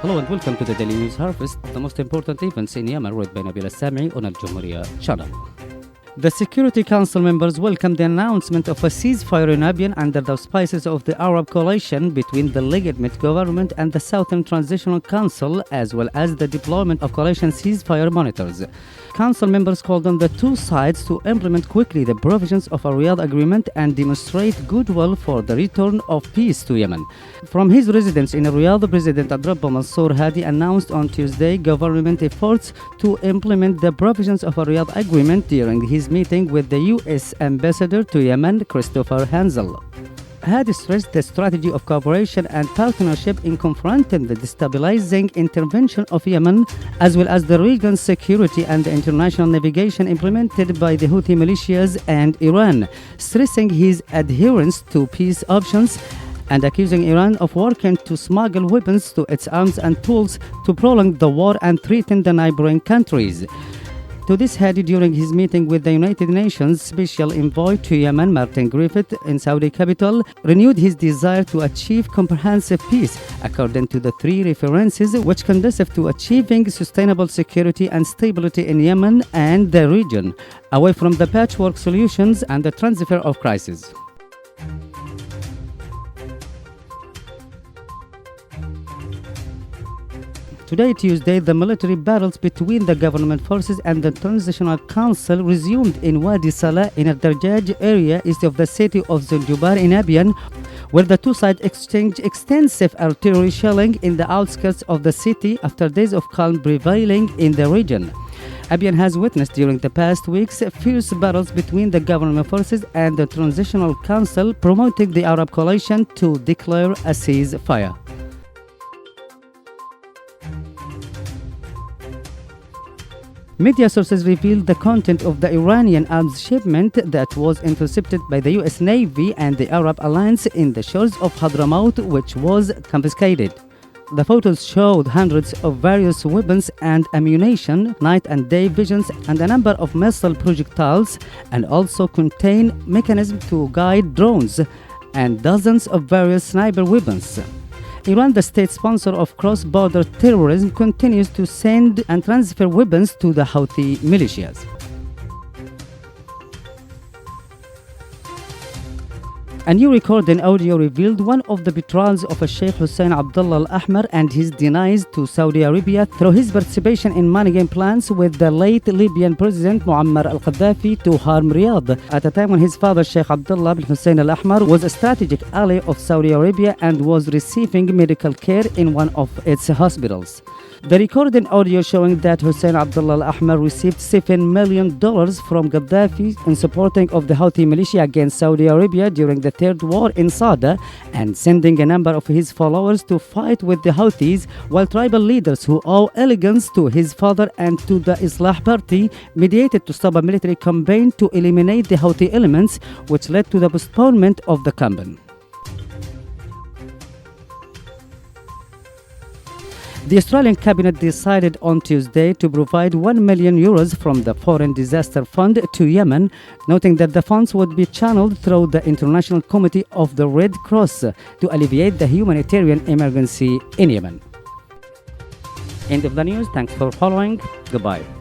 Hello and welcome to the Daily News Harvest of the most important events in Yemen, read by Nabil Al-Sami on Al-jumhoor channel. The Security Council members welcomed the announcement of a ceasefire in Abyei under the auspices of the Arab coalition between the legitimate government and the Southern Transitional Council, as well as the deployment of coalition ceasefire monitors. Council members called on the two sides to implement quickly the provisions of a Riyadh agreement and demonstrate goodwill for the return of peace to Yemen. From his residence in Riyadh, President Abdurrabba Mansour Hadi announced on Tuesday government efforts to implement the provisions of a Riyadh agreement during his meeting with the U.S. Ambassador to Yemen, Christopher Hansel. Hadi stressed the strategy of cooperation and partnership in confronting the destabilizing intervention of Yemen, as well as the region's security and the international navigation implemented by the Houthi militias and Iran, stressing his adherence to peace options and accusing Iran of working to smuggle weapons to its arms and tools to prolong the war and threaten the neighboring countries. To this, Hadi, during his meeting with the United Nations Special Envoy to Yemen, Martin Griffith, in Saudi capital, renewed his desire to achieve comprehensive peace, according to the three references, which conducive to achieving sustainable security and stability in Yemen and the region, away from the patchwork solutions and the transfer of crises. Today, Tuesday, the military battles between the government forces and the Transitional Council resumed in Wadi Salah in a Darjaj area east of the city of Zanjubar in Abyei, where the two sides exchanged extensive artillery shelling in the outskirts of the city after days of calm prevailing in the region. Abyei has witnessed during the past weeks fierce battles between the government forces and the Transitional Council, promoting the Arab coalition to declare a ceasefire. Media sources revealed the content of the Iranian arms shipment that was intercepted by the U.S. Navy and the Arab alliance in the shores of Hadramaut, which was confiscated. The photos showed hundreds of various weapons and ammunition, night and day visions, and a number of missile projectiles, and also contain mechanisms to guide drones and dozens of various sniper weapons. Iran, the state sponsor of cross-border terrorism, continues to send and transfer weapons to the Houthi militias. A new recording audio revealed one of the betrayals of a Sheikh Hussein Abdullah Al-Ahmar and his denies to Saudi Arabia through his participation in money game plans with the late Libyan President Muammar al-Gaddafi to harm Riyadh, at a time when his father Sheikh Abdullah bin Hussein Al-Ahmar was a strategic ally of Saudi Arabia and was receiving medical care in one of its hospitals. The recorded audio showing that Hussein Abdullah Al-Ahmar received $7 million from Gaddafi in supporting of the Houthi militia against Saudi Arabia during the Third War in Sada, and sending a number of his followers to fight with the Houthis, while tribal leaders who owe allegiance to his father and to the Islah Party mediated to stop a military campaign to eliminate the Houthi elements, which led to the postponement of the campaign. The Australian cabinet decided on Tuesday to provide €1 million from the Foreign Disaster Fund to Yemen, noting that the funds would be channeled through the International Committee of the Red Cross to alleviate the humanitarian emergency in Yemen. End of the news. Thanks for following. Goodbye.